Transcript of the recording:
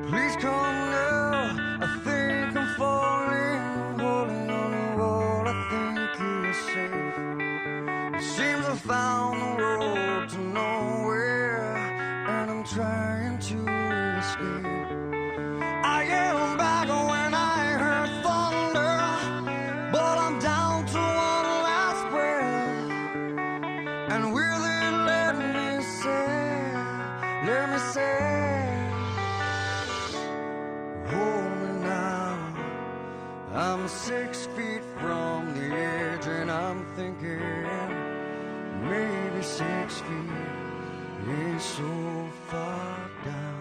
Please come now, I think I'm falling, holding on to what I think is safe. It seems I found the road to nowhere, and I'm trying to escape. I am back when I heard thunder, but I'm down to one last breath. And will it let me say, hold me now. I'm 6 feet from the edge, and I'm thinking maybe 6 feet ain't so far down.